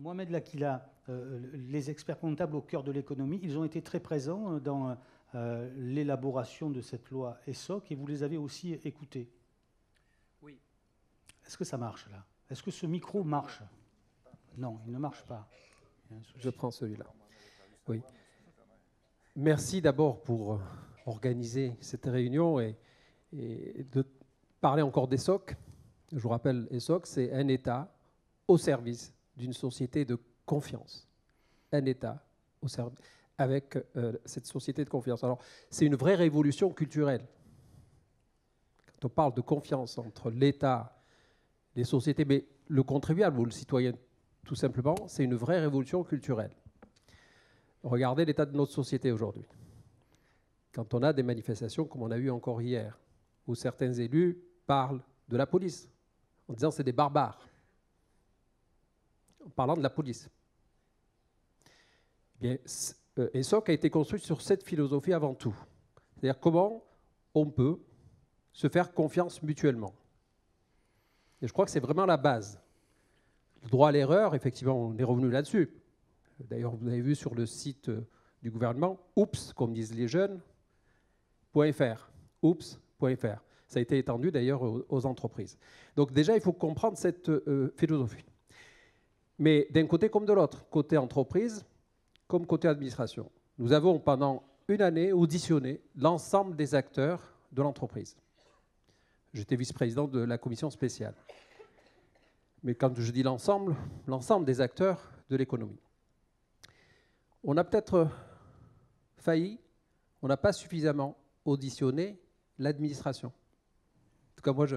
Mohamed Lakila, les experts comptables au cœur de l'économie, ils ont été très présents dans l'élaboration de cette loi ESSOC et vous les avez aussi écoutés. Oui. Est-ce que ça marche là? Est-ce que ce micro marche? Non, il ne marche pas. Je prends celui-là. Oui. Merci d'abord pour organiser cette réunion et de parler encore d'ESSOC. Je vous rappelle, ESSOC, c'est un État au service d'une société de confiance. Un État au service, avec cette société de confiance. Alors, c'est une vraie révolution culturelle. Quand on parle de confiance entre l'État, les sociétés, mais le contribuable ou le citoyen, tout simplement, c'est une vraie révolution culturelle. Regardez l'état de notre société aujourd'hui. Quand on a des manifestations, comme on a eu encore hier, où certains élus parlent de la police, en disant que c'est des barbares, en parlant de la police. Bien, ESSOC a été construit sur cette philosophie avant tout. C'est-à-dire comment on peut se faire confiance mutuellement. Et je crois que c'est vraiment la base. Le droit à l'erreur, effectivement, on est revenu là-dessus. D'ailleurs, vous avez vu sur le site du gouvernement, oups, comme disent les jeunes, .fr, oups.fr. Ça a été étendu d'ailleurs aux entreprises. Donc déjà, il faut comprendre cette philosophie. Mais d'un côté comme de l'autre, côté entreprise comme côté administration. Nous avons pendant une année auditionné l'ensemble des acteurs de l'entreprise. J'étais vice-président de la commission spéciale. Mais quand je dis l'ensemble des acteurs de l'économie. On a peut-être failli, on n'a pas suffisamment auditionné l'administration. En tout cas, moi, je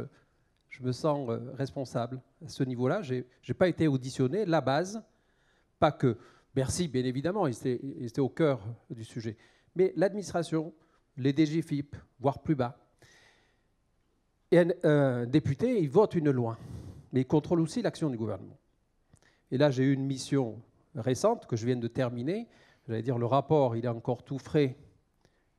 me sens responsable à ce niveau-là. Je n'ai pas été auditionné. La base, pas que Bercy, bien évidemment, ils étaient au cœur du sujet. Mais l'administration, les DGFiP, voire plus bas. Et un député, il vote une loi, mais il contrôle aussi l'action du gouvernement. Et là, j'ai eu une mission récente que je viens de terminer. J'allais dire, le rapport, il est encore tout frais,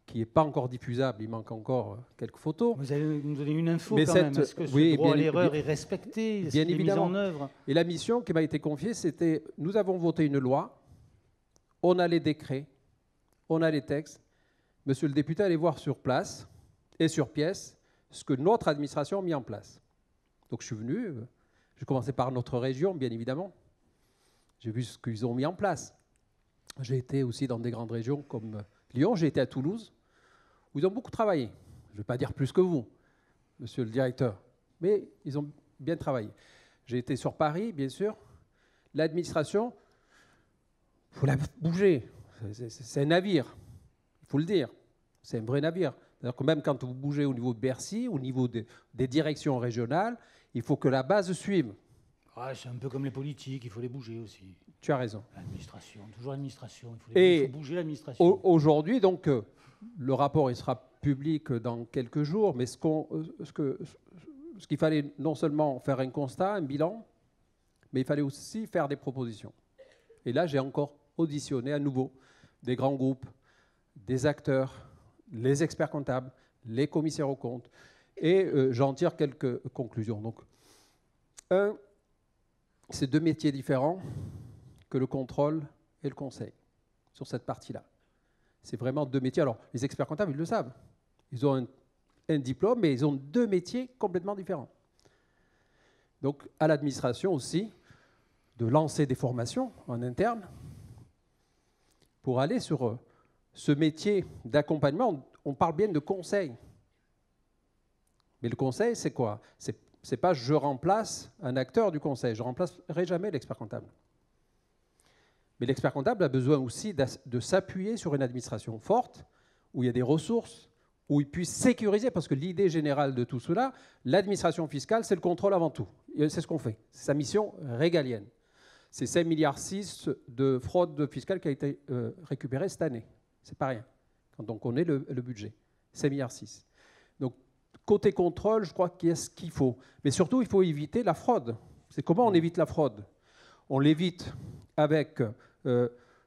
qui n'est pas encore diffusable, il manque encore quelques photos. Vous allez nous donner une info quand même. Est-ce que ce droit à l'erreur est respecté? Est-ce qu'il est mis en œuvre? Et la mission qui m'a été confiée, c'était, nous avons voté une loi, on a les décrets, on a les textes. Monsieur le député, allez voir sur place et sur pièce ce que notre administration a mis en place. Donc je suis venu, j'ai commencé par notre région, bien évidemment. J'ai vu ce qu'ils ont mis en place. J'ai été aussi dans des grandes régions comme Lyon, j'ai été à Toulouse, où ils ont beaucoup travaillé. Je ne vais pas dire plus que vous, monsieur le directeur, mais ils ont bien travaillé. J'ai été sur Paris, bien sûr. L'administration, il faut la bouger. C'est un navire, il faut le dire. C'est un vrai navire. C'est-à-dire que même quand vous bougez au niveau de Bercy, au niveau des directions régionales, il faut que la base suive. Ouais, c'est un peu comme les politiques, il faut les bouger aussi. Tu as raison. L'administration, toujours l'administration. Il faut bouger l'administration. Aujourd'hui, donc, le rapport il sera public dans quelques jours, mais ce qu'il fallait non seulement faire un constat, un bilan, mais il fallait aussi faire des propositions. Et là, j'ai encore auditionné à nouveau des grands groupes, des acteurs, les experts comptables, les commissaires aux comptes, et j'en tire quelques conclusions. Donc, c'est deux métiers différents que le contrôle et le conseil sur cette partie-là. C'est vraiment deux métiers. Alors, les experts comptables, ils le savent. Ils ont un diplôme, mais ils ont deux métiers complètement différents. Donc, à l'administration aussi, de lancer des formations en interne pour aller sur ce métier d'accompagnement. On parle bien de conseil. Mais le conseil, c'est quoi? C'est pas je remplace un acteur du conseil. Je ne remplacerai jamais l'expert comptable. Mais l'expert comptable a besoin aussi de s'appuyer sur une administration forte, où il y a des ressources, où il puisse sécuriser, parce que l'idée générale de tout cela, l'administration fiscale, c'est le contrôle avant tout. C'est ce qu'on fait. C'est sa mission régalienne. C'est 5,6 milliards de fraude fiscale qui a été récupérée cette année. C'est pas rien, quand on connaît le budget. 5,6 milliards. Donc, côté contrôle, je crois qu'il y a ce qu'il faut. Mais surtout, il faut éviter la fraude. C'est comment on évite la fraude? On l'évite avec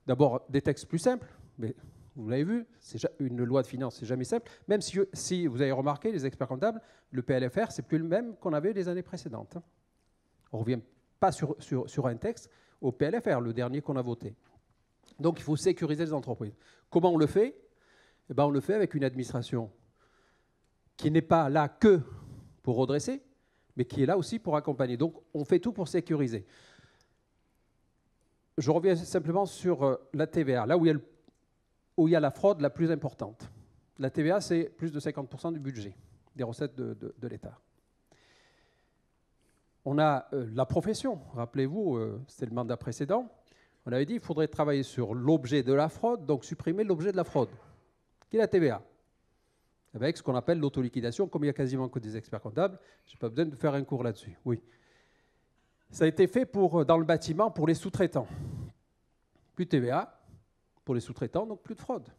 d'abord des textes plus simples, mais vous l'avez vu, une loi de finances, c'est jamais simple. Même si vous avez remarqué, les experts comptables, le PLFR, c'est plus le même qu'on avait les années précédentes. On ne revient pas sur un texte, au PLFR, le dernier qu'on a voté. Donc il faut sécuriser les entreprises. Comment on le fait? Eh ben, on le fait avec une administration qui n'est pas là que pour redresser, mais qui est là aussi pour accompagner. Donc on fait tout pour sécuriser. Je reviens simplement sur la TVA, là où il y a la fraude la plus importante. La TVA, c'est plus de 50% du budget, des recettes de l'État. On a la profession, rappelez-vous, c'était le mandat précédent, on avait dit qu'il faudrait travailler sur l'objet de la fraude, donc supprimer l'objet de la fraude, qui est la TVA, avec ce qu'on appelle l'autoliquidation. Comme il n'y a quasiment que des experts comptables, je n'ai pas besoin de faire un cours là-dessus. Oui. Ça a été fait dans le bâtiment pour les sous-traitants. Plus de TVA pour les sous-traitants, donc plus de fraude.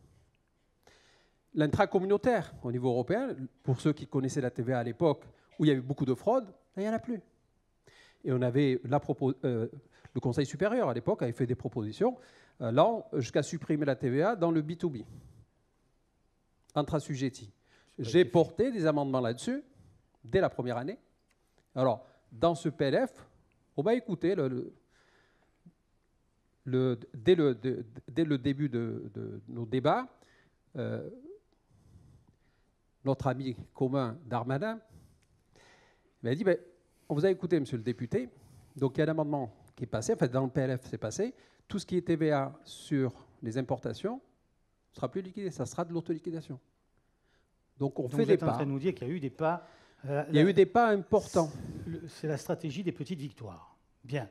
L'intracommunautaire au niveau européen, pour ceux qui connaissaient la TVA à l'époque, où il y avait beaucoup de fraude, il n'y en a plus. Et on avait le Conseil supérieur à l'époque avait fait des propositions allant jusqu'à supprimer la TVA dans le B2B, intra-assujetti. J'ai porté des amendements là-dessus dès la première année. Alors, dans ce PLF, on va écouter dès le début de nos débats, notre ami commun Darmanin m'a dit on vous a écouté, monsieur le député, donc il y a un amendement qui est passé, enfin dans le PLF c'est passé, tout ce qui est TVA sur les importations ne sera plus liquidé, ça sera de l'autoliquidation. Donc on fait des pas. Vous êtes en train de nous dire qu'il y a eu des pas. Il y a eu des pas importants. C'est la stratégie des petites victoires. Bien.